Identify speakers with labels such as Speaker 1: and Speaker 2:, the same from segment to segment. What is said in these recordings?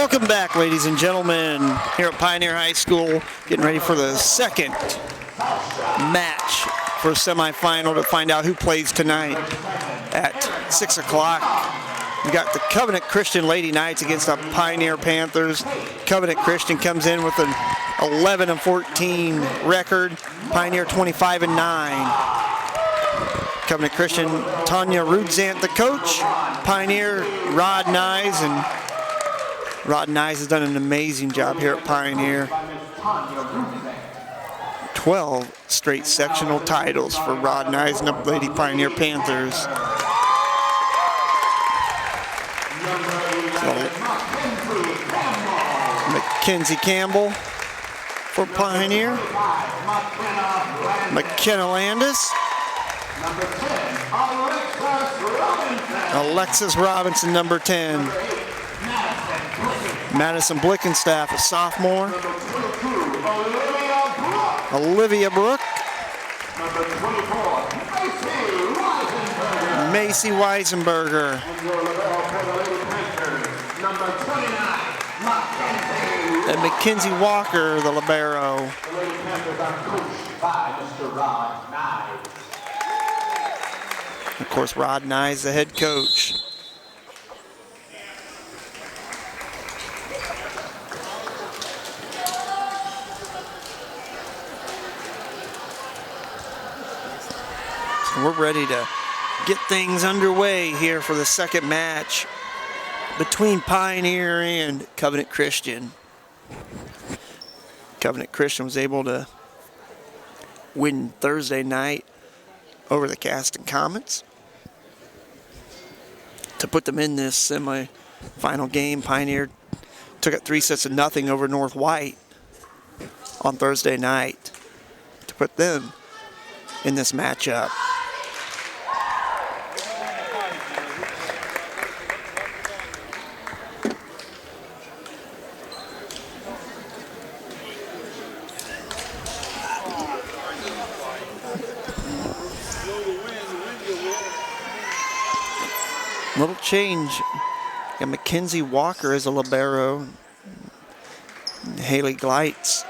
Speaker 1: Welcome back, ladies and gentlemen, here at Pioneer High School, getting ready for the second match for semifinal to find out who plays tonight at 6 o'clock. We got the Covenant Christian Lady Knights against the Pioneer Panthers. Covenant Christian comes in with an 11-14 record. Pioneer 25-9. Covenant Christian, Tanya Rudzant, the coach. Pioneer, Rod Nyes, and Rod Nyes has done an amazing job here at Pioneer. 12 straight sectional titles for Rod Nyes and the Lady Pioneer Panthers. So, Mackenzie Campbell for Pioneer. McKenna Landis. Alexis Robinson, number 10. Madison Blickenstaff, a sophomore. Olivia Brook. Macy Weisenberger. And Mackenzie Walker, the libero. Of course, Rod Nyes, the head coach. So we're ready to get things underway here for the second match between Pioneer and Covenant Christian. Covenant Christian was able to win Thursday night over the Caston Comets to put them in this semi-final game. Pioneer took it 3-0 over North White on Thursday night to put them in this matchup. Little change. Got Mackenzie Walker as a libero. Haley Gleitz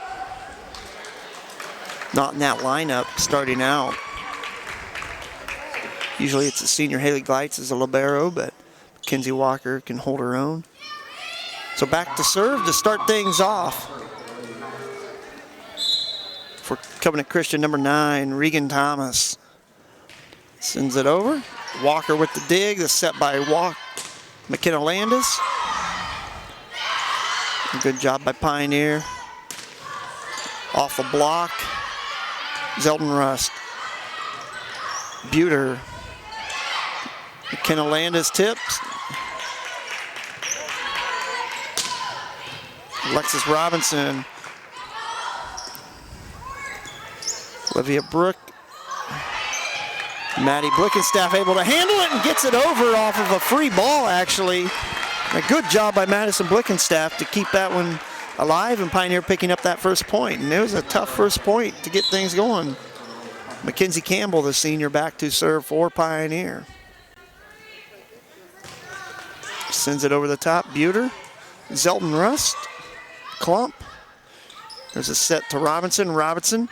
Speaker 1: not in that lineup starting out. Usually it's a senior Haley Gleitz as a libero, but Mackenzie Walker can hold her own. So back to serve to start things off. For Covenant Christian, number 9, Regan Thomas. Sends it over. Walker with the dig, the set by McKenna Landis. Good job by Pioneer. Off the block, Zeldin Rust. Buter. McKenna Landis tips. Alexis Robinson. Olivia Brook. Maddie Blickenstaff able to handle it and gets it over off of a free ball, actually. A good job by Madison Blickenstaff to keep that one alive, and Pioneer picking up that first point. And it was a tough first point to get things going. Mackenzie Campbell, the senior, back to serve for Pioneer. Sends it over the top. Buter. Zeldin Rust. Klump. There's a set to Robinson. Robinson.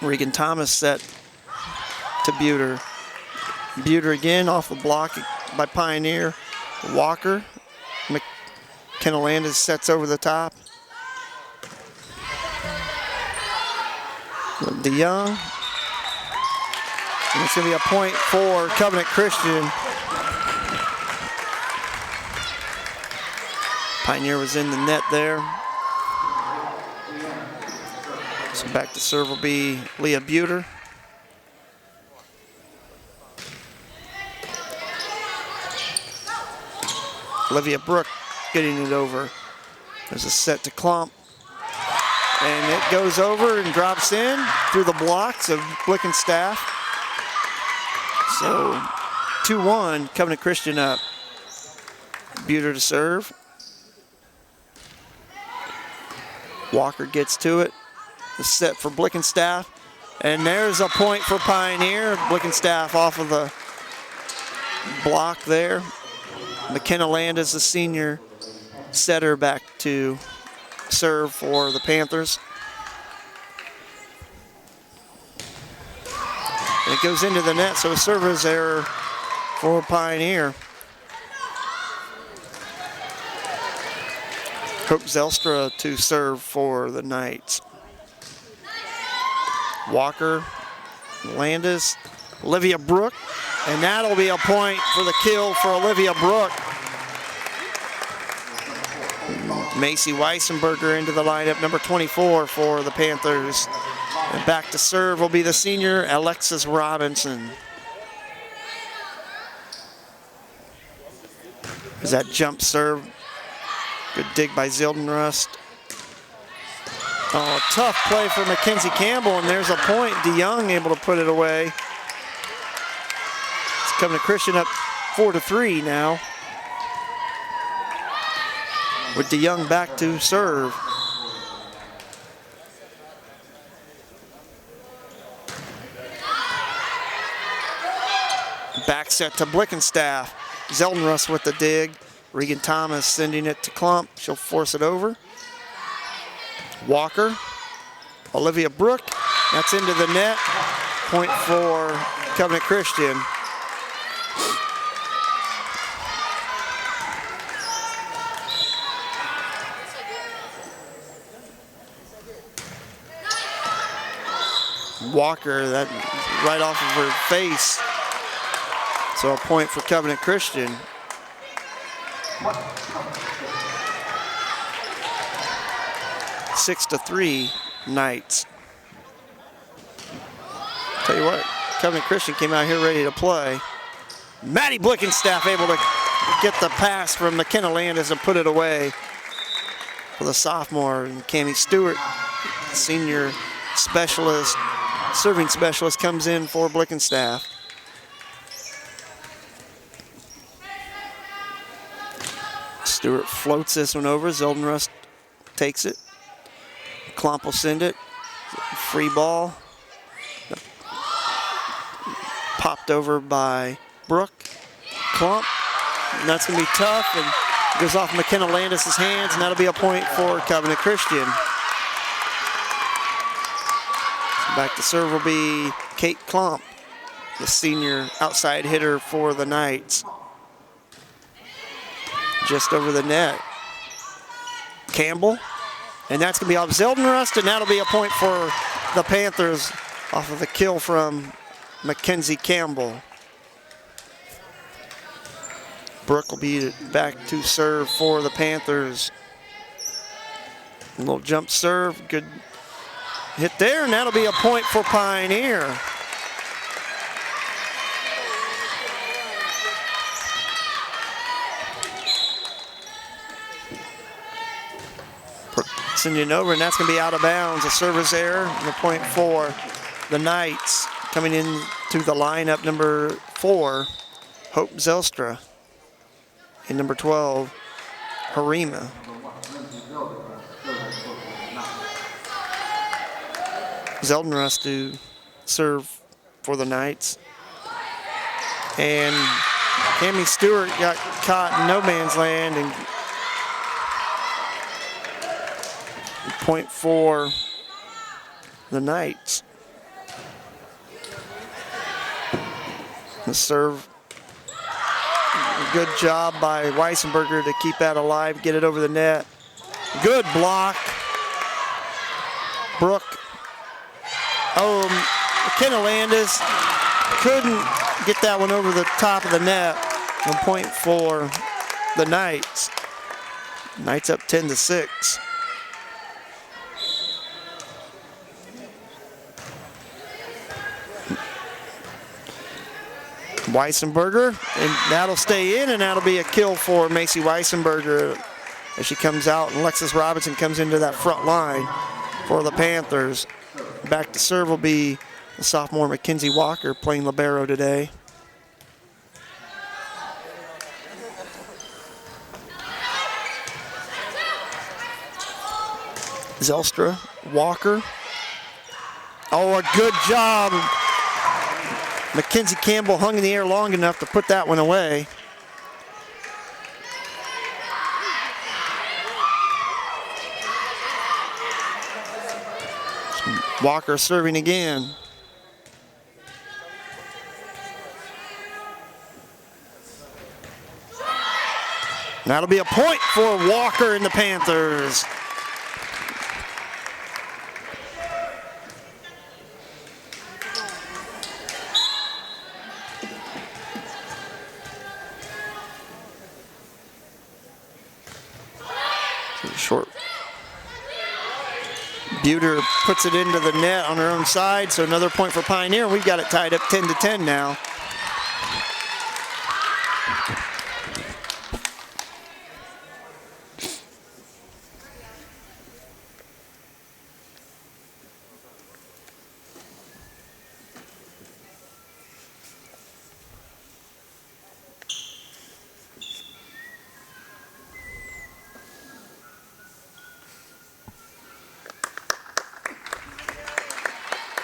Speaker 1: Regan Thomas set to Buter. Buter again off the block by Pioneer. Walker. McKenna Landis sets over the top. DeYoung. And it's going to be a point for Covenant Christian. Pioneer was in the net there. So back to serve will be Leah Buter. Olivia Brook getting it over. There's a set to Klump. And it goes over and drops in through the blocks of Blickenstaff. So 2-1, Covenant Christian up. Buter to serve. Walker gets to it. The set for Blickenstaff. And there's a point for Pioneer. Blickenstaff off of the block there. McKenna Landis, the senior setter, back to serve for the Panthers. And it goes into the net, so a service error for Pioneer. Hope Zelstra to serve for the Knights. Walker, Landis, Olivia Brook, and that'll be a point for the kill for Olivia Brook. Macy Weissenberger into the lineup, number 24 for the Panthers. And back to serve will be the senior, Alexis Robinson. Is that jump serve? Good dig by Zildenrust. Oh, tough play for Mackenzie Campbell, and there's a point. DeYoung able to put it away. It's coming to Christian up 4-3 now, with DeYoung back to serve. Back set to Blickenstaff. Zeldenrust with the dig. Regan Thomas sending it to Klump. She'll force it over. Walker. Olivia Brook. That's into the net. Point for Covenant Christian. Walker, that right off of her face. So a point for Covenant Christian. Six to 3 Knights. Tell you what, Covenant Christian came out here ready to play. Maddie Blickenstaff able to get the pass from McKenna Landis and put it away for the sophomore. And Cammie Stewart, senior specialist, serving specialist, comes in for Blickenstaff. Stewart floats this one over. Zildenrust takes it. Klump will send it. Free ball. Popped over by Brook. Klump. And that's going to be tough. And it goes off McKenna Landis' hands, and that'll be a point for Covenant Christian. Back to serve will be Kate Klump, the senior outside hitter for the Knights. Just over the net. Campbell, and that's going to be off Zildenrust, and that'll be a point for the Panthers off of the kill from Mackenzie Campbell. Brooke will be back to serve for the Panthers. A little jump serve, good hit there, and that'll be a point for Pioneer. Sending it over, and that's going to be out of bounds. A service error, and a point for the Knights. Coming in to the lineup, number 4, Hope Zelstra. And number 12, Harima. Zeldenrust to serve for the Knights. And Cammie Stewart got caught in no man's land, and point for the Knights. The serve, good job by Weissenberger to keep that alive, get it over the net. Good block. Brooke. Oh, McKenna Landis couldn't get that one over the top of the net. And point for the Knights. Knights up 10-6. Weissenberger, and that'll stay in, and that'll be a kill for Macy Weissenberger as she comes out, and Alexis Robinson comes into that front line for the Panthers. Back to serve will be the sophomore Mackenzie Walker, playing libero today. Zelstra, Walker. Oh, a good job. Mackenzie Campbell hung in the air long enough to put that one away. Walker serving again. That'll be a point for Walker and the Panthers. Short. Buter puts it into the net on her own side, so another point for Pioneer. We've got it tied up 10-10 now.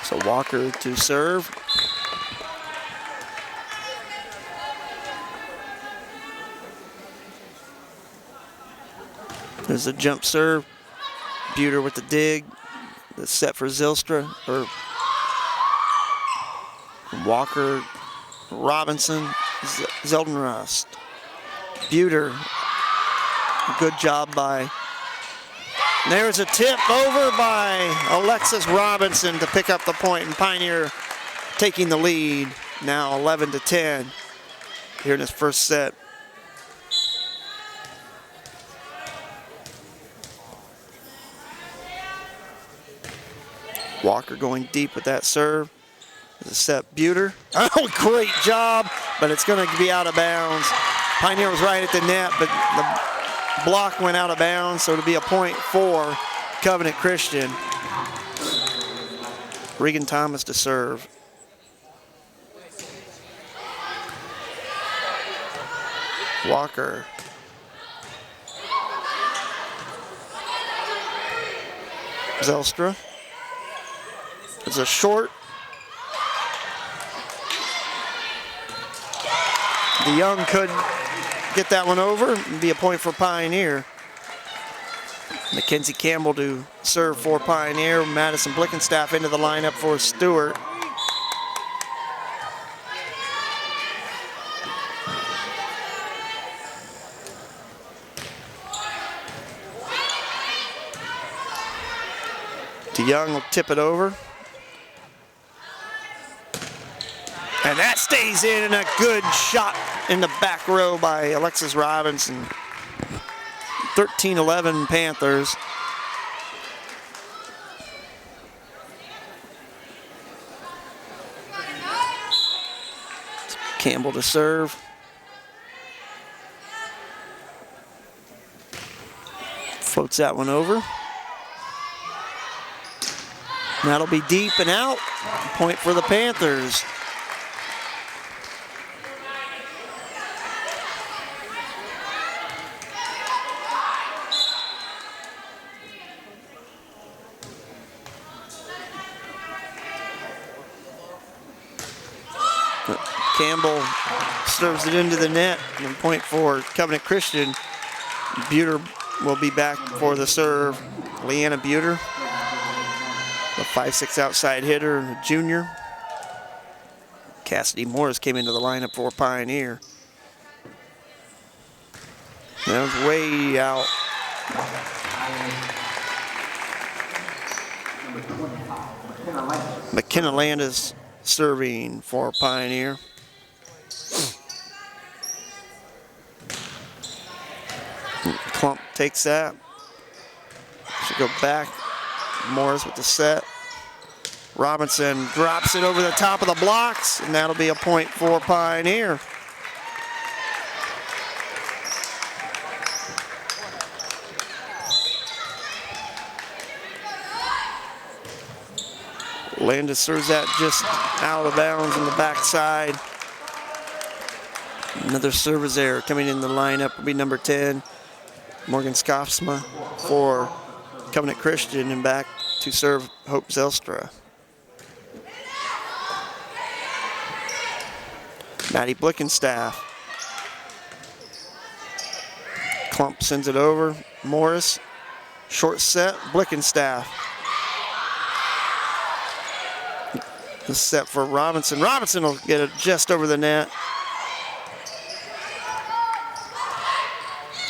Speaker 1: So Walker to serve. There's a jump serve. Buter with the dig. The set for Zylstra. Or Walker, Robinson, Zeldenrust. Buter. Good job by. There's a tip over by Alexis Robinson to pick up the point, and Pioneer taking the lead now 11-10 here in this first set. Walker going deep with that serve. There's a set. Buter. Oh, great job, but it's going to be out of bounds. Pioneer was right at the net, but the block went out of bounds, so it'll be a point for Covenant Christian. Regan Thomas to serve. Walker. Zylstra. It's a short. DeYoung could get that one over and be a point for Pioneer. Mackenzie Campbell to serve for Pioneer. Madison Blickenstaff into the lineup for Stewart. DeYoung will tip it over. And that stays in, and a good shot in the back row by Alexis Robinson. 13-11 Panthers. Campbell to serve. Floats that one over. That'll be deep and out. Point for the Panthers. Campbell serves it into the net, and point for Covenant Christian. Buter will be back for the serve. Leanna Buter, the 5'6" outside hitter, a junior. Cassidy Morris came into the lineup for Pioneer. That was way out. McKenna Landis serving for Pioneer. Klump takes that. Should go back. Morris with the set. Robinson drops it over the top of the blocks, and that'll be a point for Pioneer. Landis serves that just out of bounds on the backside. Another service error coming in the lineup will be number 10, Morgan Skofsma for Covenant Christian, and back to serve Hope Zylstra. Maddie Blickenstaff. Klump sends it over. Morris, short set, Blickenstaff. The set for Robinson. Robinson will get it just over the net.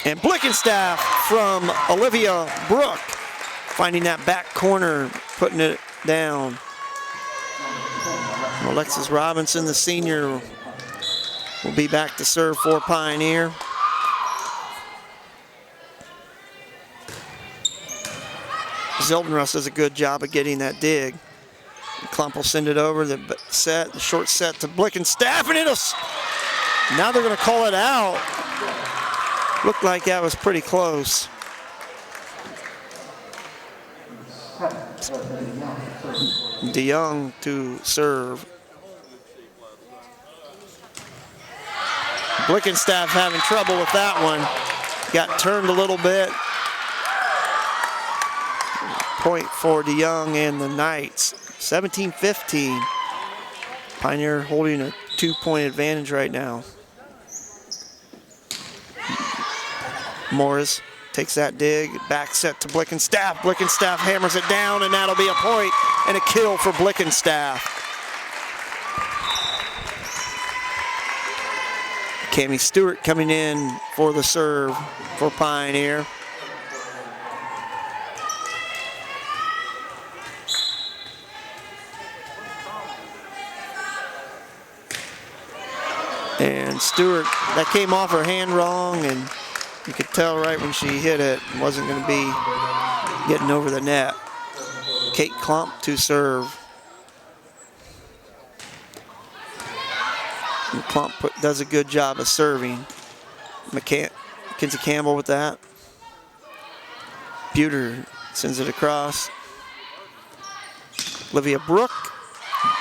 Speaker 1: And Blickenstaff from Olivia Brooke, finding that back corner, putting it down. Alexis Robinson, the senior, will be back to serve for Pioneer. Zeldenrust does a good job of getting that dig. Klump will send it over, the short set to Blickenstaff, and now they're going to call it out. Looked like that was pretty close. DeYoung to serve. Blickenstaff having trouble with that one. Got turned a little bit. Point for DeYoung and the Knights. 17-15. Pioneer holding a 2-point advantage right now. Morris takes that dig, back set to Blickenstaff. Blickenstaff hammers it down, and that'll be a point and a kill for Blickenstaff. Cami Stewart coming in for the serve for Pioneer. And Stewart, that came off her hand wrong, and you could tell right when she hit it, wasn't going to be getting over the net. Kate Klump to serve. And Klump does a good job of serving. Mackenzie Campbell with that. Buter sends it across. Olivia Brooke.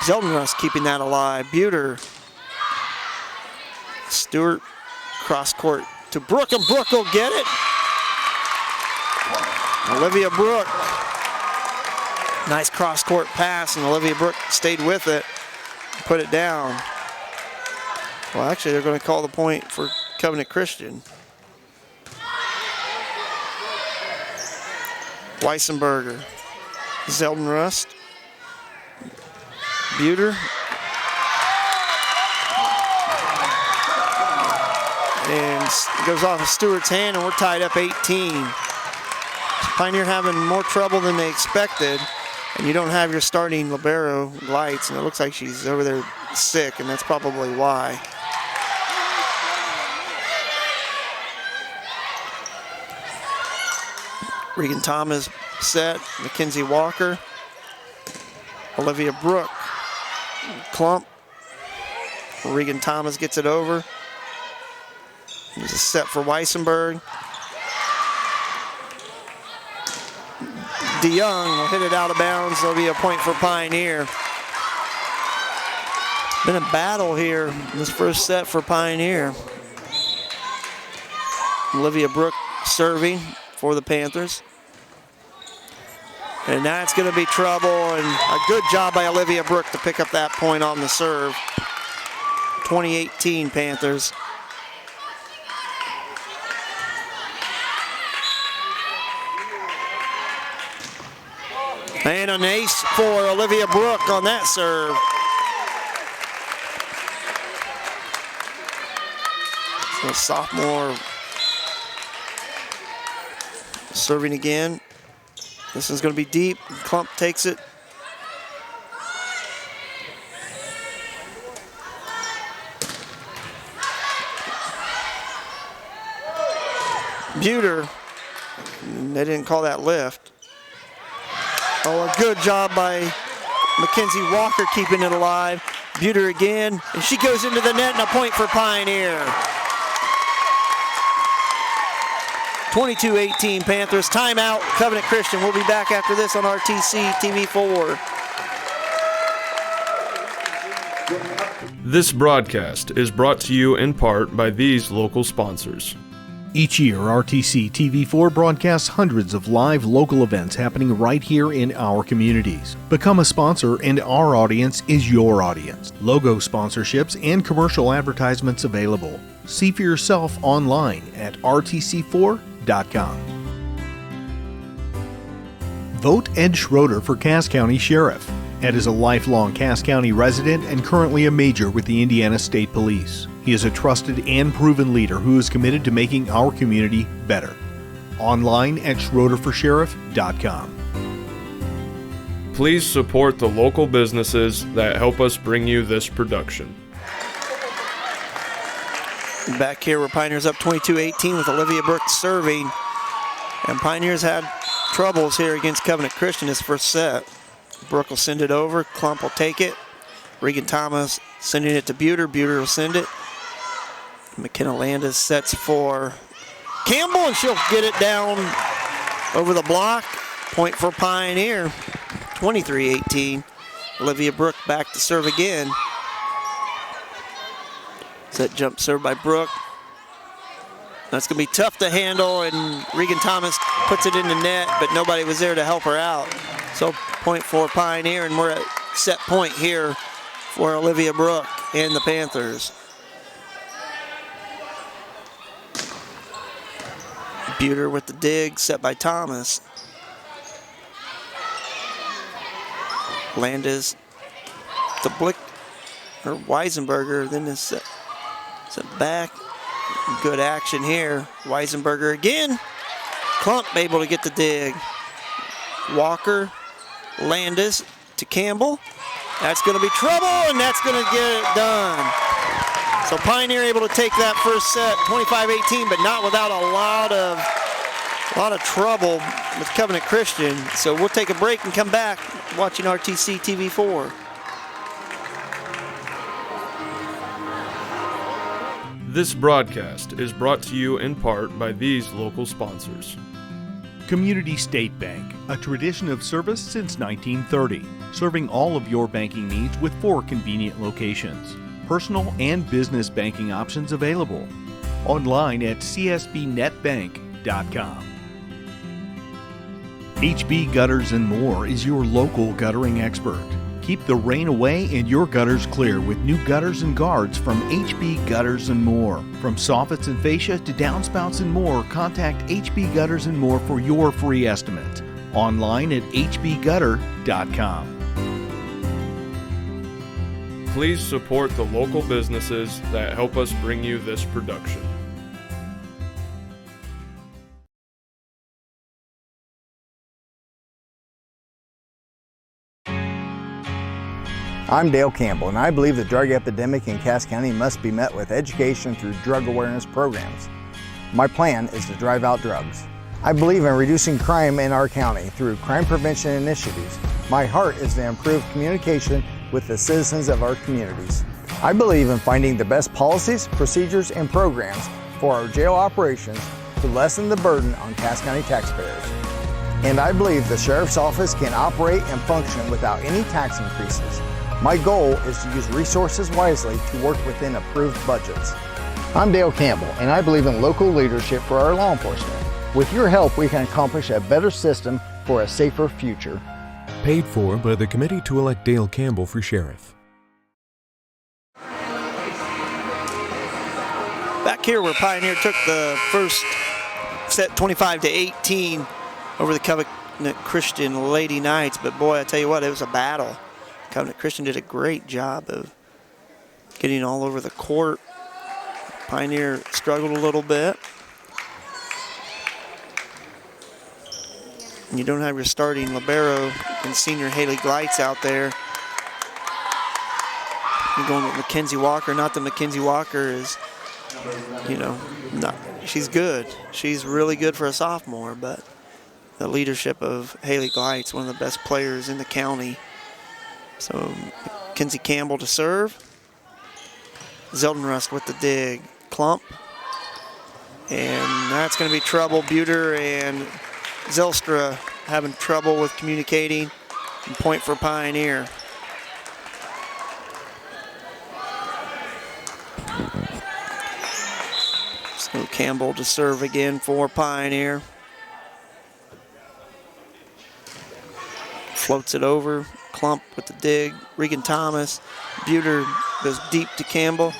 Speaker 1: Zeldenrust keeping that alive. Buter. Stewart cross court to Brooke, and Brooke will get it. Olivia Brooke. Nice cross court pass, and Olivia Brooke stayed with it, put it down. Well, actually, they're going to call the point for Covenant Christian. Weissenberger. Zeldenrust. Buter. And it goes off of Stewart's hand, and we're tied up 18. Pioneer having more trouble than they expected, and you don't have your starting libero Lights, and it looks like she's over there sick, and that's probably why. Regan Thomas set, Mackenzie Walker, Olivia Brooke, Klump. Regan Thomas gets it over. There's a set for Weissenberg. DeYoung will hit it out of bounds. There'll be a point for Pioneer. Been a battle here in this first set for Pioneer. Olivia Brooke serving for the Panthers. And that's going to be trouble, and a good job by Olivia Brooke to pick up that point on the serve. 2018 Panthers. And an ace for Olivia Brooke on that serve. So sophomore serving again. This is going to be deep. Klump takes it. Buter. They didn't call that lift. Oh, a good job by Mackenzie Walker keeping it alive. Buter again, and she goes into the net, and a point for Pioneer. 22-18 Panthers. Timeout, Covenant Christian. We'll be back after this on RTC TV4.
Speaker 2: This broadcast is brought to you in part by these local sponsors.
Speaker 3: Each year, RTC TV4 broadcasts hundreds of live local events happening right here in our communities. Become a sponsor, and our audience is your audience. Logo sponsorships and commercial advertisements available. See for yourself online at rtc4.com. Vote Ed Schroeder for Cass County Sheriff. Ed is a lifelong Cass County resident and currently a major with the Indiana State Police. He is a trusted and proven leader who is committed to making our community better. Online at schroederforsheriff.com.
Speaker 2: Please support the local businesses that help us bring you this production.
Speaker 1: Back here, we're Pioneers up 22-18 with Olivia Brooks serving. And Pioneers had troubles here against Covenant Christian this first set. Brooke will send it over. Klump will take it. Regan Thomas sending it to Buter. Buter will send it. McKenna Landis sets for Campbell, and she'll get it down over the block. Point for Pioneer, 23-18. Olivia Brooke back to serve again. Set jump serve by Brooke. That's going to be tough to handle, and Regan Thomas puts it in the net, but nobody was there to help her out. So point for Pioneer, and we're at set point here for Olivia Brooke and the Panthers. Buter with the dig, set by Thomas. Landis to Blick, or Weisenberger, then is set back. Good action here. Weisenberger again. Klump able to get the dig. Walker, Landis to Campbell. That's going to be trouble, and that's going to get it done. So Pioneer able to take that first set, 25-18, but not without a lot of trouble with Covenant Christian. So we'll take a break and come back watching RTC TV4.
Speaker 2: This broadcast is brought to you in part by these local sponsors.
Speaker 3: Community State Bank, a tradition of service since 1930, serving all of your banking needs with 4 convenient locations. Personal and business banking options available. Online at csbnetbank.com. HB Gutters and More is your local guttering expert. Keep the rain away and your gutters clear with new gutters and guards from HB Gutters and More. From soffits and fascia to downspouts and more, contact HB Gutters and More for your free estimate. Online at hbgutter.com.
Speaker 2: Please support the local businesses that help us bring you this production.
Speaker 4: I'm Dale Campbell, and I believe the drug epidemic in Cass County must be met with education through drug awareness programs. My plan is to drive out drugs. I believe in reducing crime in our county through crime prevention initiatives. My heart is to improve communication with the citizens of our communities. I believe in finding the best policies, procedures, and programs for our jail operations to lessen the burden on Cass County taxpayers. And I believe the Sheriff's Office can operate and function without any tax increases. My goal is to use resources wisely to work within approved budgets. I'm Dale Campbell, and I believe in local leadership for our law enforcement. With your help, we can accomplish a better system for a safer future.
Speaker 5: Paid for by the committee to elect Dale Campbell for sheriff.
Speaker 1: Back here where Pioneer took the first set 25-18 over the Covenant Christian Lady Knights, but boy, I tell you what, it was a battle. Covenant Christian did a great job of getting all over the court. Pioneer struggled a little bit. And you don't have your starting libero and senior Haley Gleitz out there. You're going with Mackenzie Walker. Not that Mackenzie Walker is, she's good. She's really good for a sophomore, but the leadership of Haley Gleitz, one of the best players in the county. So Mackenzie Campbell to serve. Zeldenrust with the dig. Klump. And that's going to be trouble. Buter and Zelstra having trouble with communicating. And point for Pioneer. So Campbell to serve again for Pioneer. Floats it over. Klump with the dig. Regan Thomas. Buter goes deep to Campbell.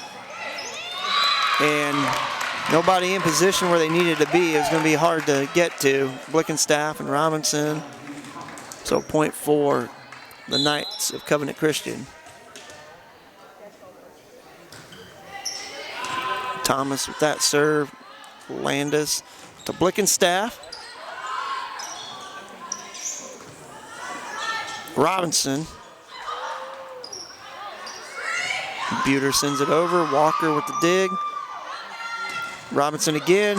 Speaker 1: And nobody in position where they needed to be. It was going to be hard to get to. Blickenstaff and Robinson. So point for the Knights of Covenant Christian. Thomas with that serve. Landis to Blickenstaff. Robinson. Buter sends it over. Walker with the dig. Robinson again.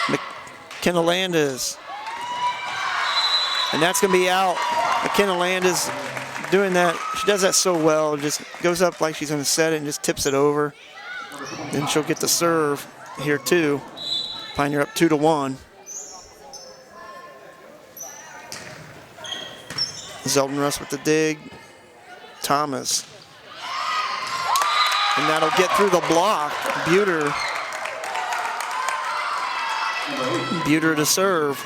Speaker 1: McKenna Landis. And that's going to be out. McKenna Landis doing that. She does that so well. Just goes up like she's going to set it and just tips it over. Then she'll get the serve here too. Pioneer up 2-1. Zeldin-Rust with the dig. Thomas. And that'll get through the block. Buter to serve.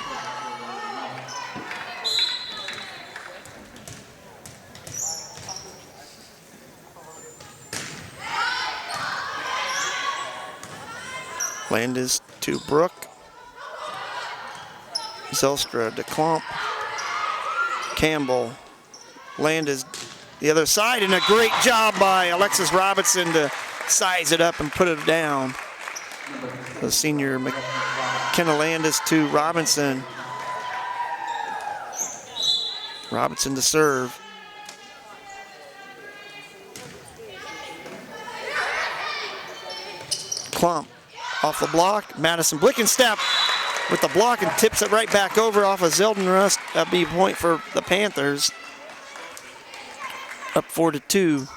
Speaker 1: Landis to Brooke. Zelstra to Klump. Campbell. Landis the other side, and a great job by Alexis Robinson to size it up and put it down. The senior McKenna Landis to Robinson. Robinson to serve. Klump off the block. Madison Blickenstaff with the block and tips it right back over off of Zeldin-Rust. That'd be a point for the Panthers. Up 4-2.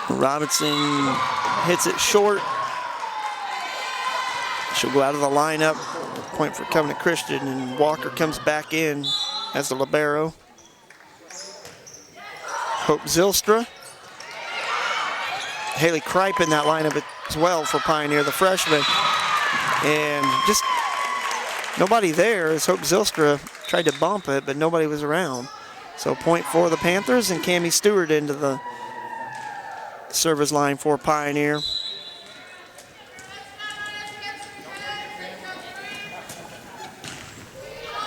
Speaker 1: Robinson hits it short. She'll go out of the lineup. Point for Covenant Christian, and Walker comes back in as the libero. Hope Zylstra. Haley Kripe in that lineup as well for Pioneer, the freshman. And just nobody there as Hope Zylstra tried to bump it, but nobody was around. So point for the Panthers, and Cammie Stewart into the service line for Pioneer.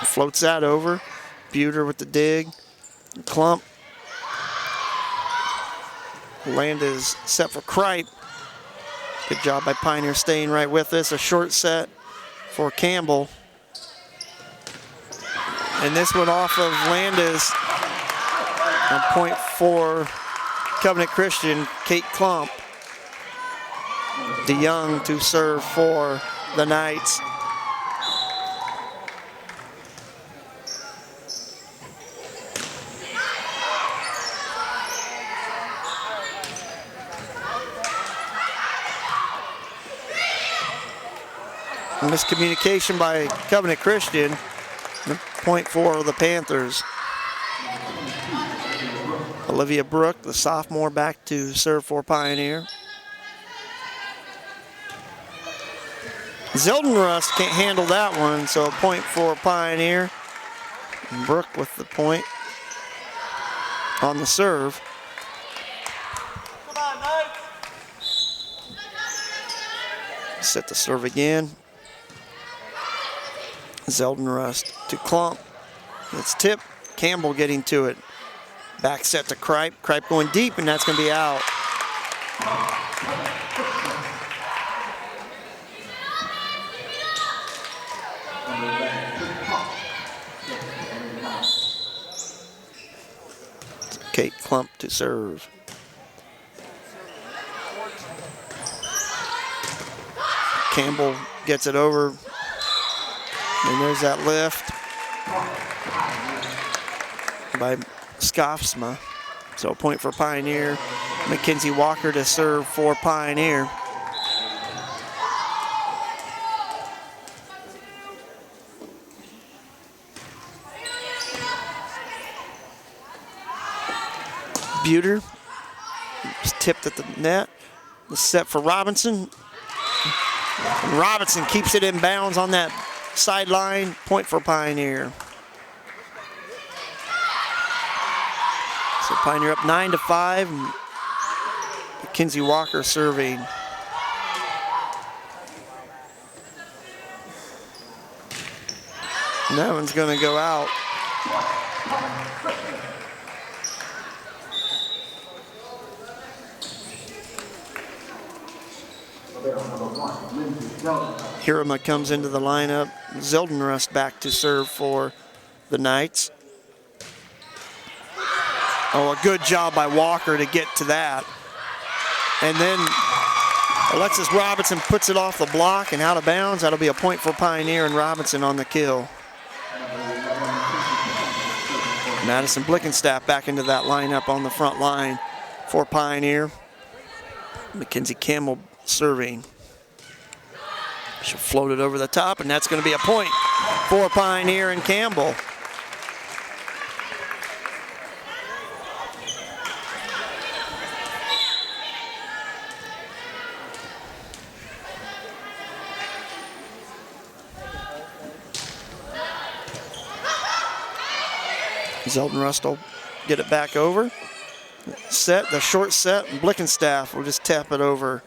Speaker 1: Floats that over. Buter with the dig. Klump. Land is set for Kripe. Good job by Pioneer staying right with this. A short set for Campbell. And this one off of Landis. On point for Covenant Christian, Kate Klump. DeYoung to serve for the Knights. Miscommunication by Covenant Christian. Point for the Panthers. Olivia Brooke, the sophomore, back to serve for Pioneer. Zeldin-Rust can't handle that one, so a point for Pioneer. And Brooke with the point on the serve. Set the serve again. Zeldin-Rust to Klump. It's tipped. Campbell getting to it. Back set to Kripe. Kripe going deep, and that's going to be out. Kate Klump to serve. Campbell gets it over. And there's that lift by Skofsma. So a point for Pioneer. Mackenzie Walker to serve for Pioneer. Buter is tipped at the net. The set for Robinson. And Robinson keeps it in bounds on that sideline. Point for Pioneer. So Pioneer up 9-5. Mackenzie Walker serving. And that one's going to go out. Hirama comes into the lineup. Zeldenrust back to serve for the Knights. Oh, a good job by Walker to get to that. And then Alexis Robinson puts it off the block and out of bounds. That'll be a point for Pioneer, and Robinson on the kill. Madison Blickenstaff back into that lineup on the front line for Pioneer. Mackenzie Campbell serving. She'll float it over the top, and that's going to be a point for Pioneer and Campbell. Zeldenrust will get it back over. Set, the short set, and Blickenstaff will just tap it over.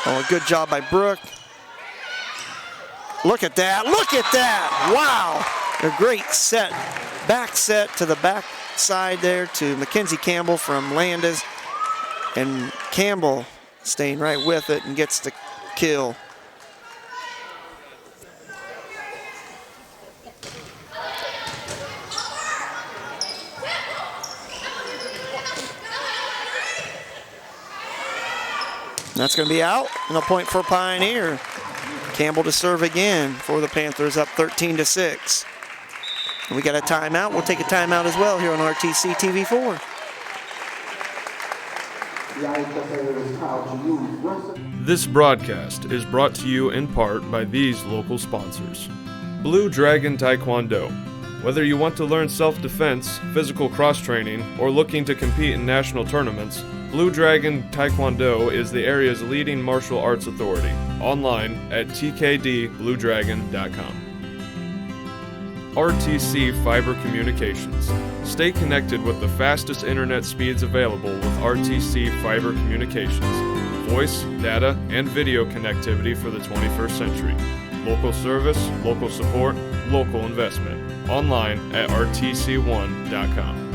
Speaker 1: Oh, a good job by Brooke. Look at that, look at that, wow. A great set, back set to the back side there to Mackenzie Campbell from Landis. And Campbell staying right with it and gets the kill. That's going to be out, and a point for Pioneer. Campbell to serve again for the Panthers, up 13-6. And we got a timeout. We'll take a timeout as well here on RTC TV4.
Speaker 2: This broadcast is brought to you in part by these local sponsors. Blue Dragon Taekwondo. Whether you want to learn self-defense, physical cross-training, or looking to compete in national tournaments, Blue Dragon Taekwondo is the area's leading martial arts authority. Online at tkdbluedragon.com. RTC Fiber Communications. Stay connected with the fastest internet speeds available with RTC Fiber Communications. Voice, data, and video connectivity for the 21st century. Local service, local support, local investment. Online at rtc1.com.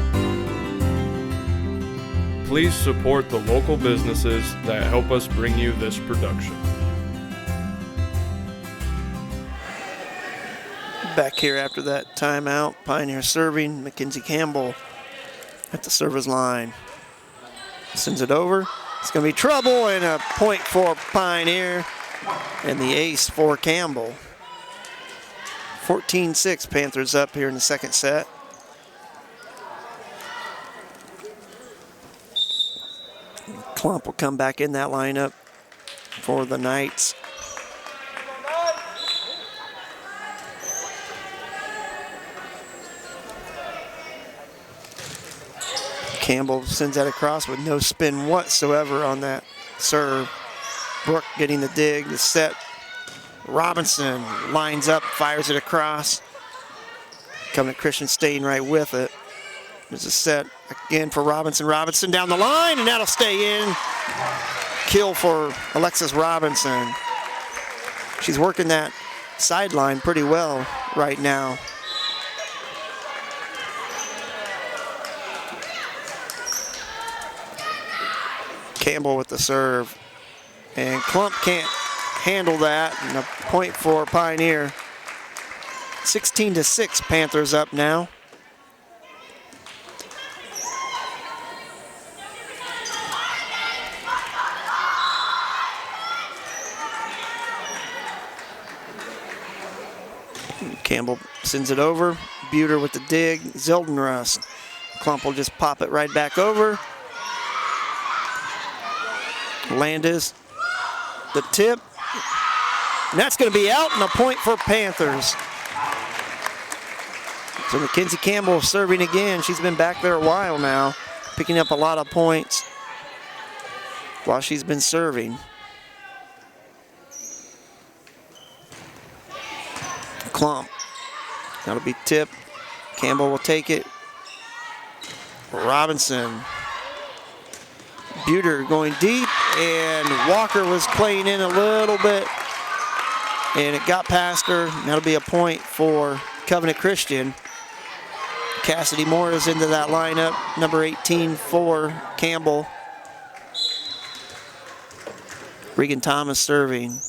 Speaker 2: Please support the local businesses that help us bring you this production.
Speaker 1: Back here after that timeout, Pioneer serving, Mackenzie Campbell at the service line. Sends it over. It's going to be trouble, and a point for Pioneer and the ace for Campbell. 14-6, Panthers up here in the second set. Klump will come back in that lineup for the Knights. Campbell sends that across with no spin whatsoever on that serve. Brooke getting the dig, the set. Robinson lines up, fires it across. Coming to Christian staying right with it. There's a set again for Robinson. Robinson down the line, and that'll stay in. Kill for Alexis Robinson. She's working that sideline pretty well right now. Campbell with the serve. And Klump can't handle that, and a point for Pioneer. 16-6, Panthers up now. Campbell sends it over. Buter with the dig. Zeldenrust. Klump will just pop it right back over. Landis, the tip. And that's going to be out, and a point for Panthers. So Mackenzie Campbell serving again. She's been back there a while now, picking up a lot of points while she's been serving. Klump. That'll be tipped. Campbell will take it. Robinson. Buter going deep, and Walker was playing in a little bit And it got past her. That'll be a point for Covenant Christian. Cassidy Moore is into that lineup. Number 18 for Campbell. Regan Thomas serving.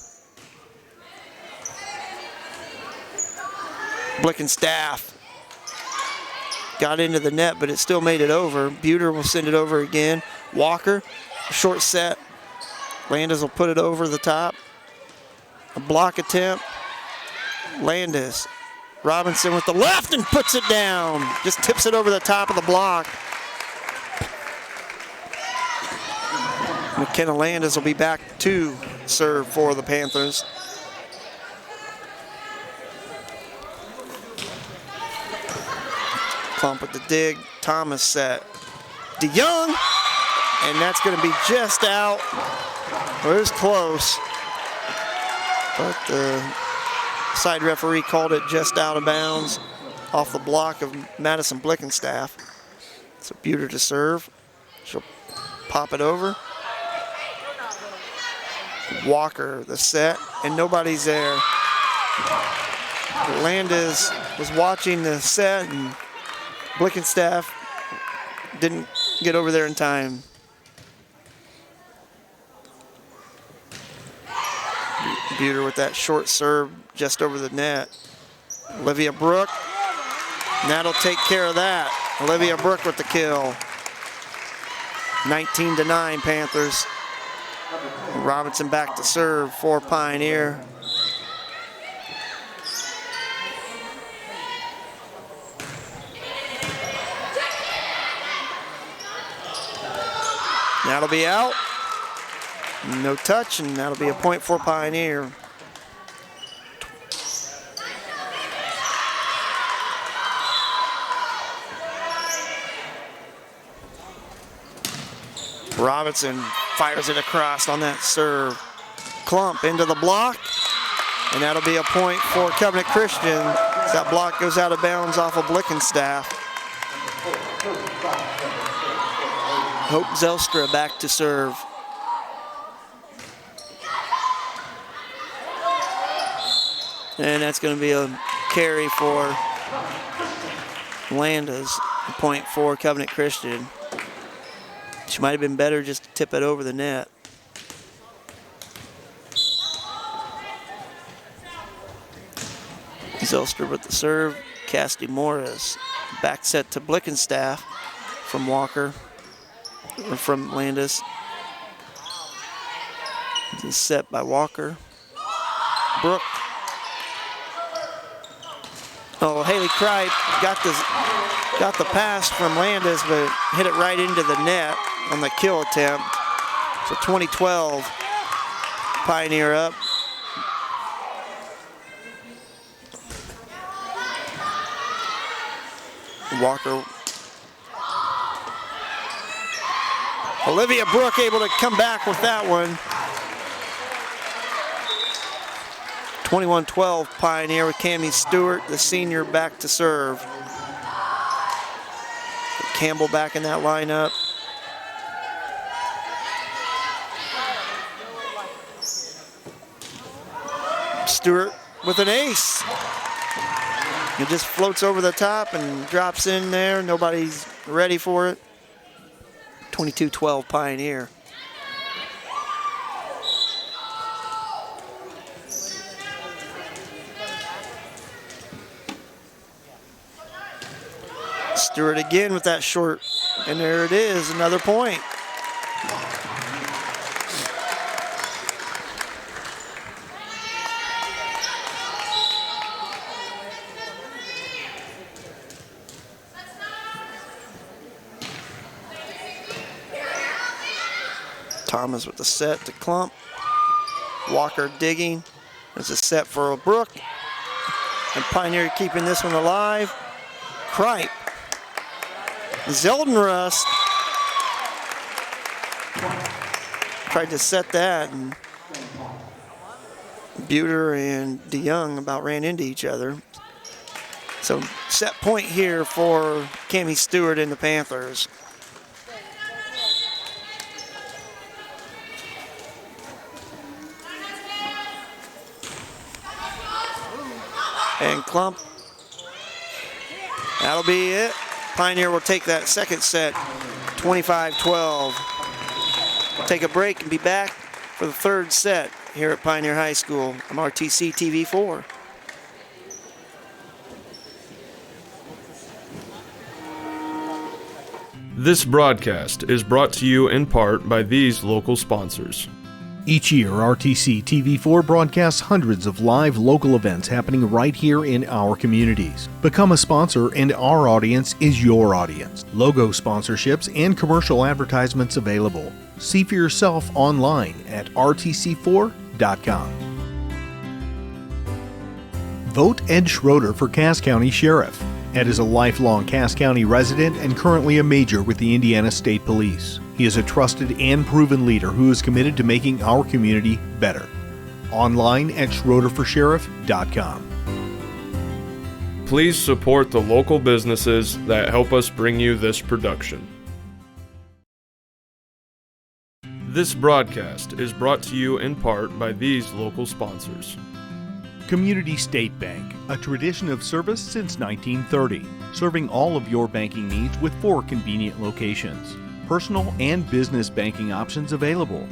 Speaker 1: Blickenstaff got into the net, but it still made it over. Buter will send it over again. Walker, short set. Landis will put it over the top. A block attempt. Landis. Robinson with the left and puts it down. Just tips it over the top of the block. McKenna Landis will be back to serve for the Panthers. Klump with the dig. Thomas set. DeYoung. And that's going to be just out. Well, it was close. But the side referee called it just out of bounds off the block of Madison Blickenstaff. So Buter to serve. She'll pop it over. Walker, the set, and nobody's there. Landis was watching the set, and Blickenstaff didn't get over there in time. Buter with that short serve just over the net. Olivia Brook, and that'll take care of that. Olivia Brook with the kill. 19-9 Panthers. Robinson back to serve for Pioneer. That'll be out. No touch, and that'll be a point for Pioneer. Robinson fires it across on that serve. Klump into the block, and that'll be a point for Covenant Christian. That block goes out of bounds off of Blickenstaff. Hope Zelstra back to serve. And that's going to be a carry for Landis, a point for Covenant Christian. She might have been better just to tip it over the net. Zelstra with the serve. Cassidy Morris. Back set to Blickenstaff from Walker, or from Landis. This is set by Walker. Brook. Oh, Haley Kripe got the pass from Landis, but hit it right into the net on the kill attempt. So 2012, Pioneer up. Walker. Olivia Brook able to come back with that one. 21-12 Pioneer with Cammie Stewart, the senior, back to serve. Campbell back in that lineup. Stewart with an ace. It just floats over the top and drops in there. Nobody's ready for it. 22-12 Pioneer. Stewart again with that short, and there it is, another point. Thomas with the set to Klump. Walker digging. There's a set for Brook. And Pioneer keeping this one alive. Kripe. Zeldenrust tried to set that, and Buter and DeYoung about ran into each other. So set point here for Cammie Stewart and the Panthers. And Klump. That'll be it. Pioneer will take that second set, 25-12. We'll take a break and be back for the third set here at Pioneer High School. I'm RTC TV4.
Speaker 2: This broadcast is brought to you in part by these local sponsors.
Speaker 3: Each year, RTC TV4 broadcasts hundreds of live local events happening right here in our communities. Become a sponsor and our audience is your audience. Logo sponsorships and commercial advertisements available. See for yourself online at rtc4.com. Vote Ed Schroeder for Cass County Sheriff. Ed is a lifelong Cass County resident and currently a major with the Indiana State Police. He is a trusted and proven leader who is committed to making our community better. Online at schroederforsheriff.com.
Speaker 2: Please support the local businesses that help us bring you this production. This broadcast is brought to you in part by these local sponsors.
Speaker 3: Community State Bank, a tradition of service since 1930, serving all of your banking needs with 4 convenient locations. Personal and business banking options available.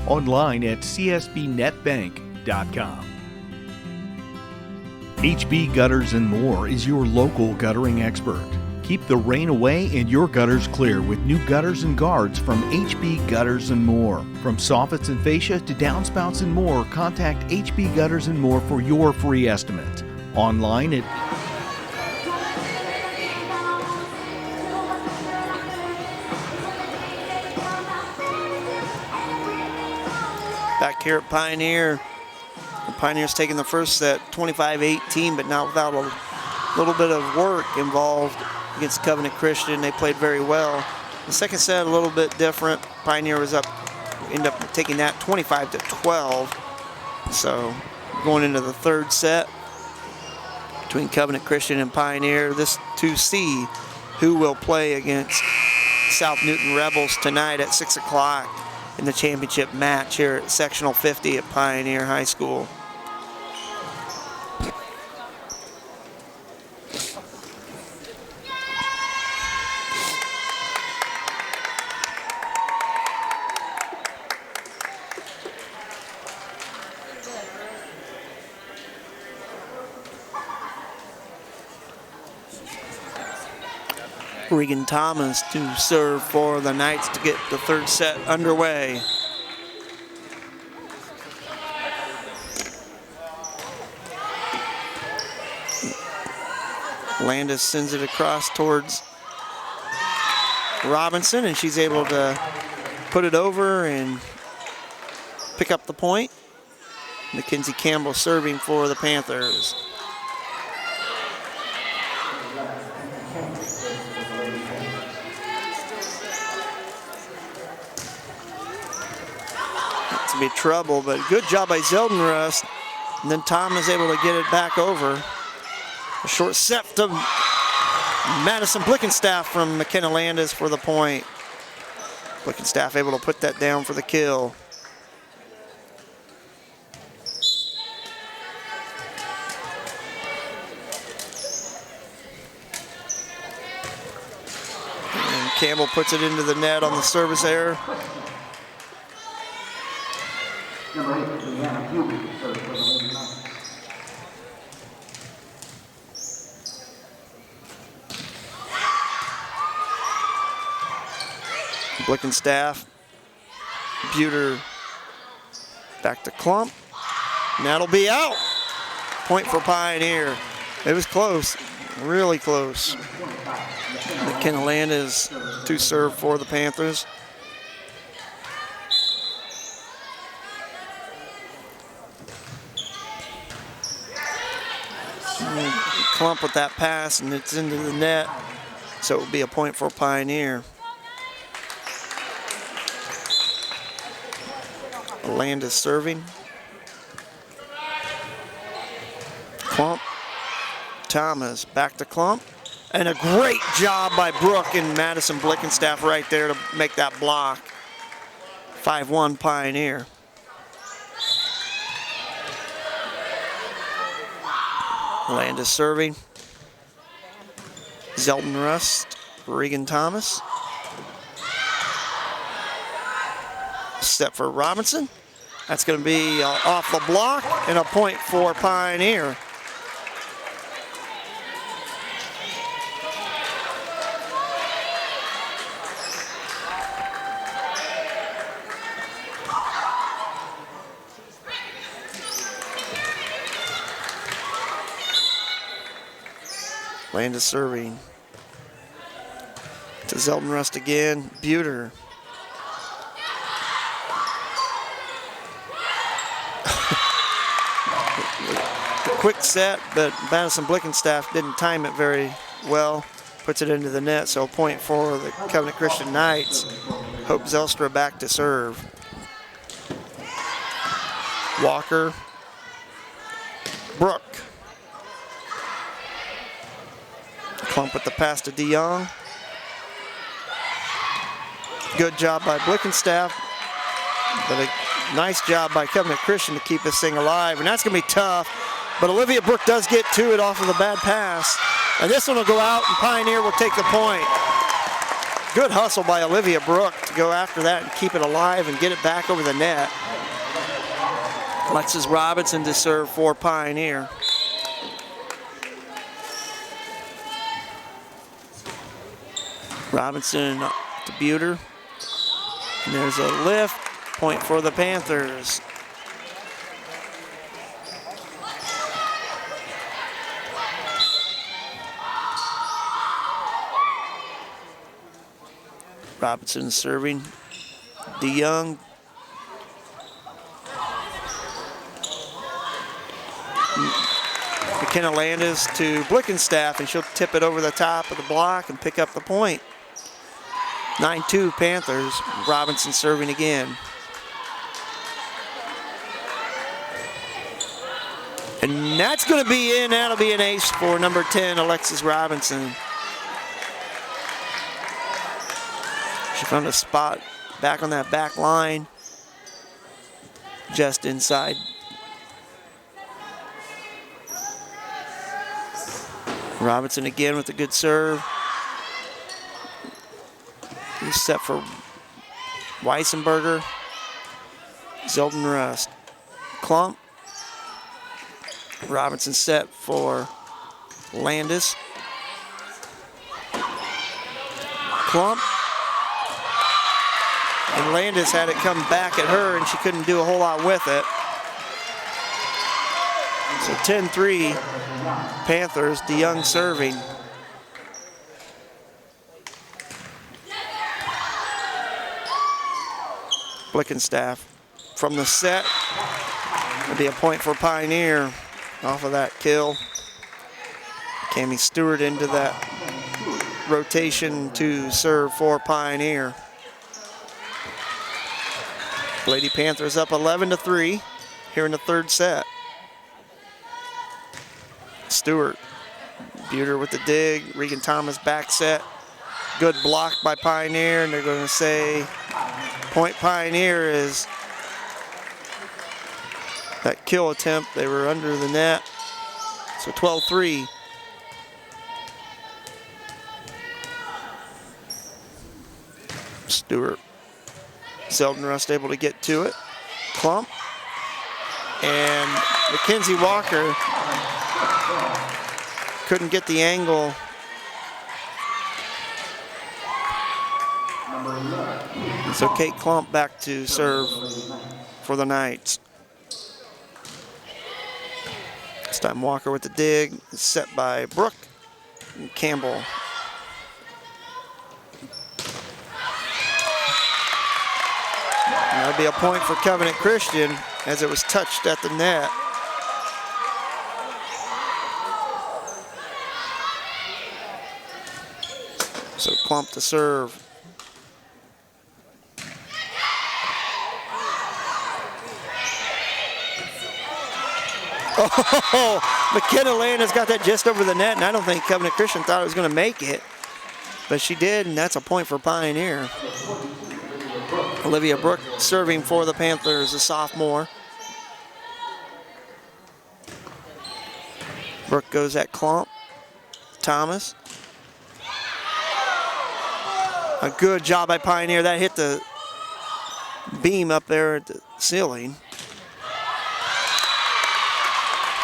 Speaker 3: Online at csbnetbank.com. HB Gutters and More is your local guttering expert. Keep the rain away and your gutters clear with new gutters and guards from HB Gutters and More. From soffits and fascia to downspouts and more, contact HB Gutters and More for your free estimate. Online at
Speaker 1: Back here at Pioneer. The Pioneers taking the first set 25-18, but not without a little bit of work involved against Covenant Christian. They played very well. The second set a little bit different. Pioneer was up, ended up taking that 25-12. So going into the third set between Covenant Christian and Pioneer. This to see who will play against South Newton Rebels tonight at 6 o'clock in the championship match here at Sectional 50 at Pioneer High School. Regan Thomas to serve for the Knights to get the third set underway. Landis sends it across towards Robinson, and she's able to put it over and pick up the point. Mackenzie Campbell serving for the Panthers. Be trouble, but good job by Zeldenrust. And then Tom is able to get it back over. A short set to Madison Blickenstaff from McKenna Landis for the point. Blickenstaff able to put that down for the kill. And Campbell puts it into the net on the service error. Blickenstaff, Buter back to Klump, and that'll be out. Point for Pioneer. It was close, really close. McKenna Landis to serve for the Panthers. Klump with that pass, and it's into the net, so it will be a point for Pioneer. Landis serving. Klump. Thomas back to Klump. And a great job by Brooke and Madison Blickenstaff right there to make that block. 5-1 Pioneer. Landis serving. Zeldin Rust, Regan Thomas. Set for Robinson. That's going to be off the block and a point for Pioneer. Landis serving to Zeldin Rust again. Buter. Quick set, but Madison Blickenstaff didn't time it very well. Puts it into the net, so a point for the Covenant Christian Knights. Hope Zelstra back to serve. Walker. Brooke. Klump with the pass to DeYoung. Good job by Blickenstaff, but a nice job by Covenant Christian to keep this thing alive, and that's going to be tough. But Olivia Brooke does get to it off of the bad pass. And this one will go out and Pioneer will take the point. Good hustle by Olivia Brooke to go after that and keep it alive and get it back over the net. Alexis Robinson to serve for Pioneer. Robinson to Buter. And there's a lift, point for the Panthers. Robinson serving. DeYoung. McKenna Landis to Blickenstaff, and she'll tip it over the top of the block and pick up the point. 9-2 Panthers. Robinson serving again. And that's going to be in. That'll be an ace for number 10, Alexis Robinson. She found a spot back on that back line, just inside. Robinson again with a good serve. He's set for Weissenberger. Zeldin Rust. Klump. Robinson set for Landis. Klump. And Landis had it come back at her, and she couldn't do a whole lot with it. So 10-3 Panthers. DeYoung serving. Blickenstaff from the set. It'll be a point for Pioneer off of that kill. Cami Stewart into that rotation to serve for Pioneer. Lady Panthers up 11-3 here in the third set. Stewart, Buter with the dig. Regan Thomas back set. Good block by Pioneer, and they're going to say point Pioneer is that kill attempt. They were under the net. So 12-3. Stewart. Zeldin Rust able to get to it. Klump. And Mackenzie Walker couldn't get the angle. So Kate Klump back to serve for the Knights. This time Walker with the dig. Set by Brooke and Campbell. And that'll be a point for Covenant Christian as it was touched at the net. So Klump to serve. Oh, McKenna Landis got that just over the net, and I don't think Covenant Christian thought it was going to make it. But she did, and that's a point for Pioneer. Olivia Brooke serving for the Panthers, a sophomore. Brooke goes at Klump. Thomas. A good job by Pioneer. That hit the beam up there at the ceiling.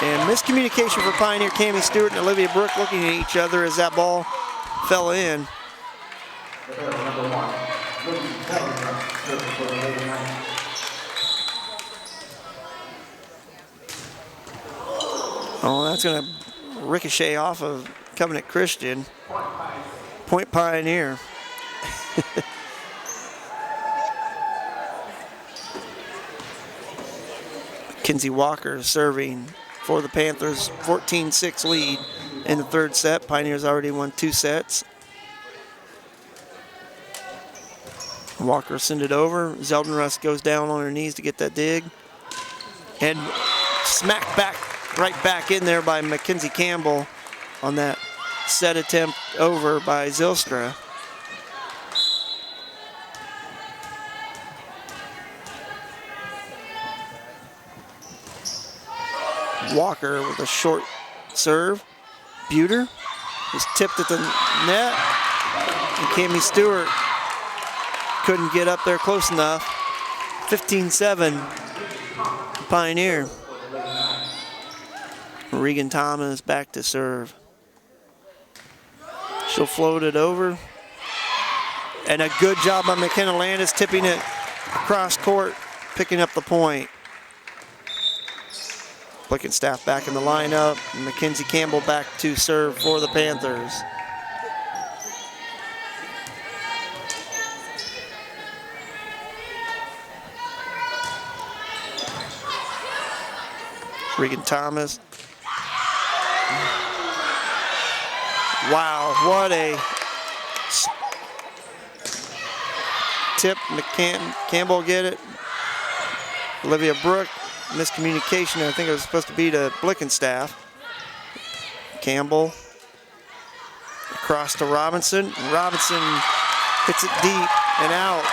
Speaker 1: And miscommunication for Pioneer. Cammie Stewart and Olivia Brooke looking at each other as that ball fell in. Oh, that's going to ricochet off of Covenant Christian. Point Pioneer. Kinsey Walker serving for the Panthers. 14-6 lead in the third set. Pioneers already won 2 sets. Walker send it over. Zeldenrust goes down on her knees to get that dig. And smacked back, right back in there by Mackenzie Campbell on that set attempt over by Zylstra. Walker with a short serve. Buter was tipped at the net. And Cammie Stewart couldn't get up there close enough. 15-7 Pioneer. Regan Thomas back to serve. She'll float it over. And a good job by McKenna Landis tipping it across court, picking up the point. Blickenstaff back in the lineup. Mackenzie Campbell back to serve for the Panthers. Regan Thomas. Wow, what a tip. Campbell get it. Olivia Brooke. Miscommunication, I think it was supposed to be to Blickenstaff. Campbell across to Robinson. Robinson hits it deep and out.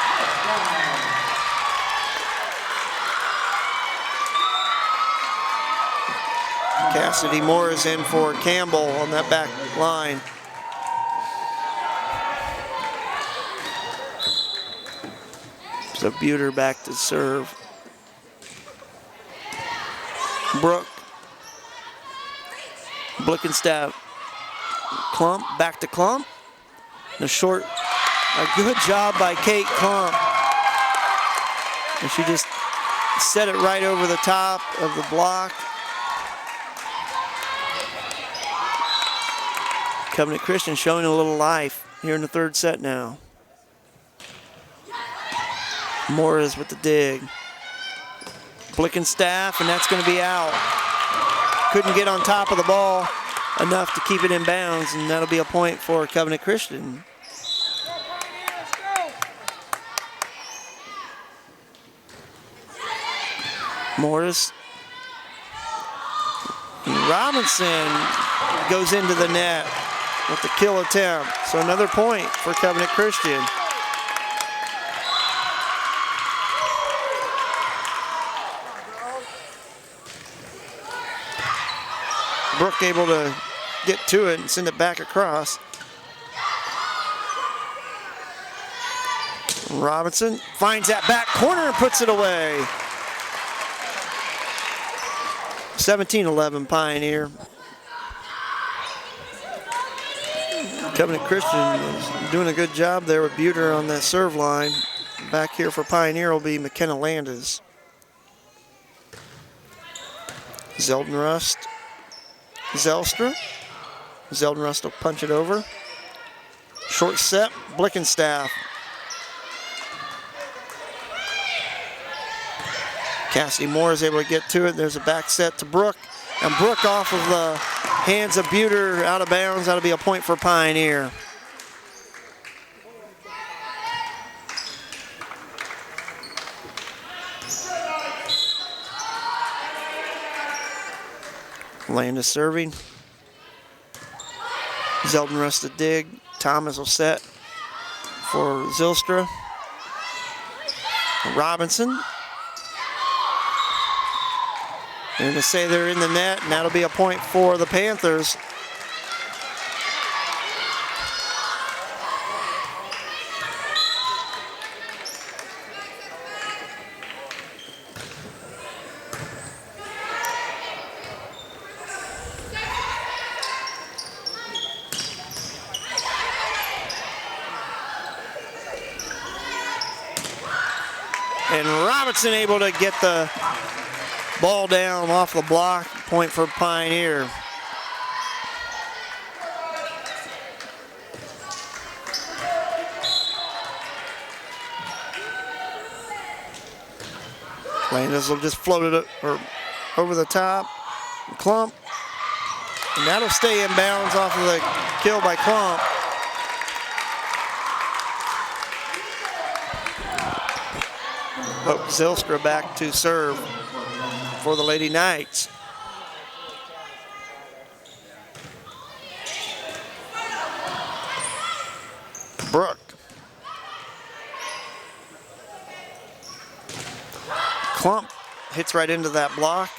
Speaker 1: Cassidy Moore is in for Campbell on that back line. So Buter back to serve. Brooke, Blickenstaff, Klump, back to Klump. The short, a good job by Kate Klump. And she just set it right over the top of the block. Covenant Christian showing a little life here in the third set now. Morris with the dig. Blickenstaff, and that's going to be out. Couldn't get on top of the ball enough to keep it in bounds, and that'll be a point for Covenant Christian. Morris. Robinson goes into the net with the kill attempt. So another point for Covenant Christian. Brooke able to get to it and send it back across. Robinson finds that back corner and puts it away. 17-11 Pioneer. Covenant Christian is doing a good job there with Buter on that serve line. Back here for Pioneer will be McKenna Landis. Zeldenrust. Zelstra. Zeldenrust will punch it over. Short set, Blickenstaff. Cassidy Moore is able to get to it. There's a back set to Brooke. And Brooke off of the hands of Buter out of bounds. That'll be a point for Pioneer. Landis serving. Zeldenrust to dig. Thomas will set for Zylstra. Robinson. They're going to say they're in the net, and that'll be a point for the Panthers. And Robinson able to get the ball down off the block. Point for Pioneer. Landis will just float it over the top. Klump. And that'll stay in bounds off of the kill by Klump. Oh, Zylstra back to serve for the Lady Knights. Brooke. Klump hits right into that block.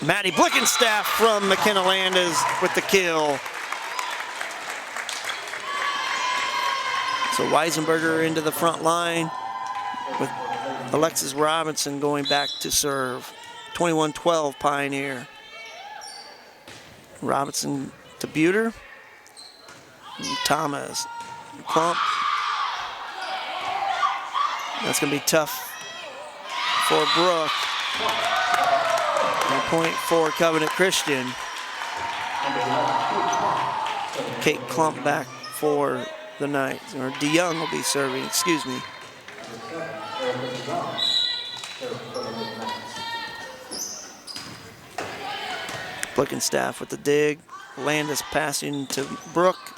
Speaker 1: Maddie Blickenstaff from McKenna Landis with the kill. So Weisenberger into the front line with Alexis Robinson going back to serve. 21-12 Pioneer. Robinson to Buter. And Thomas. Klump. That's going to be tough for Brooke. And point for Covenant Christian. Kate Klump back for the Knights, or DeYoung will be serving, excuse me. Blickenstaff with the dig. Landis passing to Brooke.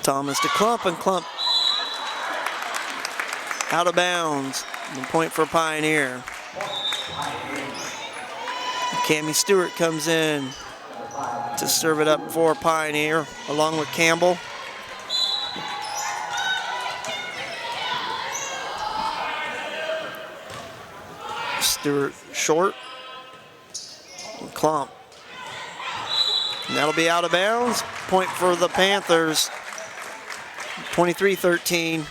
Speaker 1: Thomas to Klump, and Klump out of bounds. And point for Pioneer. Cammie Stewart comes in to serve it up for Pioneer, along with Campbell. Stewart short. And Klump. And that'll be out of bounds. Point for the Panthers. 23-13.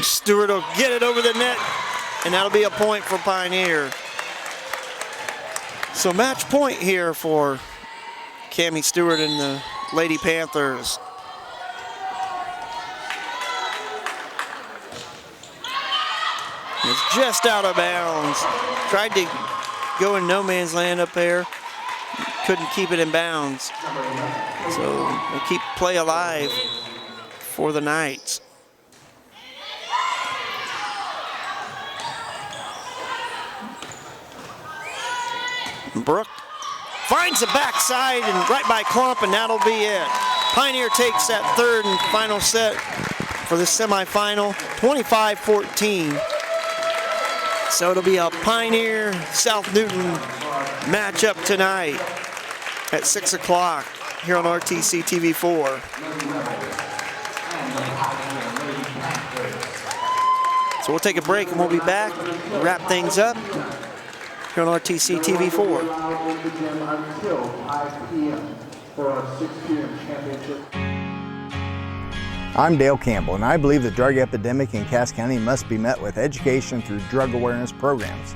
Speaker 1: Stewart will get it over the net, and that'll be a point for Pioneer. So match point here for Cammie Stewart and the Lady Panthers. It's just out of bounds. Tried to go in no man's land up there. Couldn't keep it in bounds. So they keep play alive for the Knights. Brooke finds the backside and right by Klump, and that'll be it. Pioneer takes that third and final set for the semifinal, 25-14. So it'll be a Pioneer South Newton matchup tonight at 6 o'clock here on RTC TV4. So we'll take a break and we'll be back, wrap things up here on RTC TV4.
Speaker 6: Until 5 p.m. for our 6 p.m. championship.
Speaker 4: I'm Dale Campbell, and I believe the drug epidemic in Cass County must be met with education through drug awareness programs.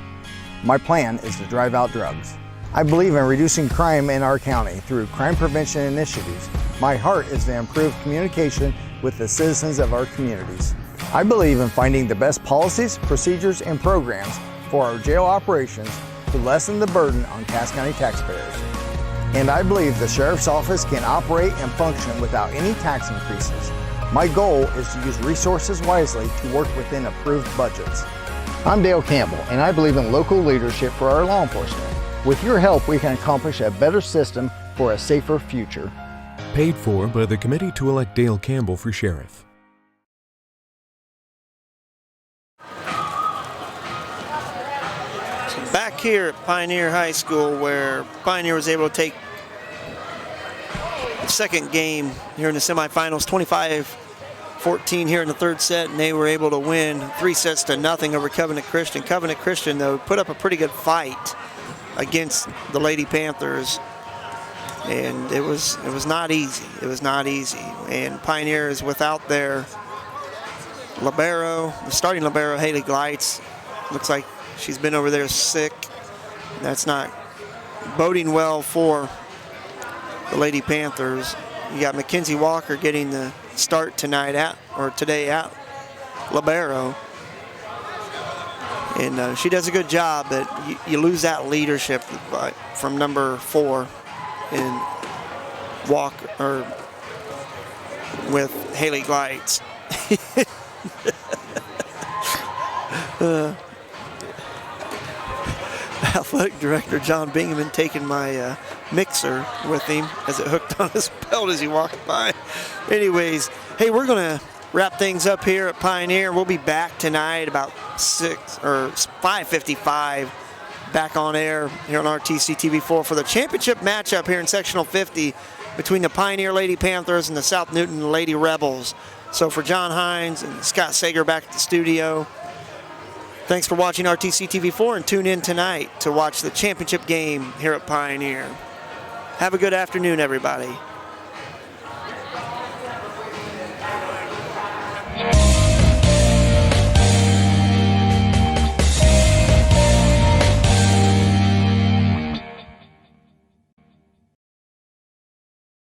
Speaker 4: My plan is to drive out drugs. I believe in reducing crime in our county through crime prevention initiatives. My heart is to improve communication with the citizens of our communities. I believe in finding the best policies, procedures, and programs for our jail operations to lessen the burden on Cass County taxpayers. And I believe the Sheriff's Office can operate and function without any tax increases. My goal is to use resources wisely to work within approved budgets. I'm Dale Campbell, and I believe in local leadership for our law enforcement. With your help, we can accomplish a better system for a safer future.
Speaker 5: Paid for by the committee to elect Dale Campbell for sheriff.
Speaker 1: Back here at Pioneer High School, where Pioneer was able to take the second game here in the semifinals, 25-14 here in the third set, and they were able to win 3-0 over Covenant Christian. Covenant Christian, though, put up a pretty good fight against the Lady Panthers, and it was not easy. It was not easy. And Pioneer is without their libero, the starting libero, Haley Gleitz. Looks like she's been over there sick. That's not boding well for the Lady Panthers. You got Mackenzie Walker getting the start today at libero. And she does a good job, but you lose that leadership from number 4 in Walker, or with Haley Gleitz. Athletic Director John Bingaman taking my mixer with him as it hooked on his belt as he walked by. Anyways, hey, we're going to wrap things up here at Pioneer. We'll be back tonight about 5:55, back on air here on RTC TV4 for the championship matchup here in Sectional 50 between the Pioneer Lady Panthers and the South Newton Lady Rebels. So for John Hines and Scott Sager back at the studio, thanks for watching RTC TV4, and tune in tonight to watch the championship game here at Pioneer. Have a good afternoon, everybody.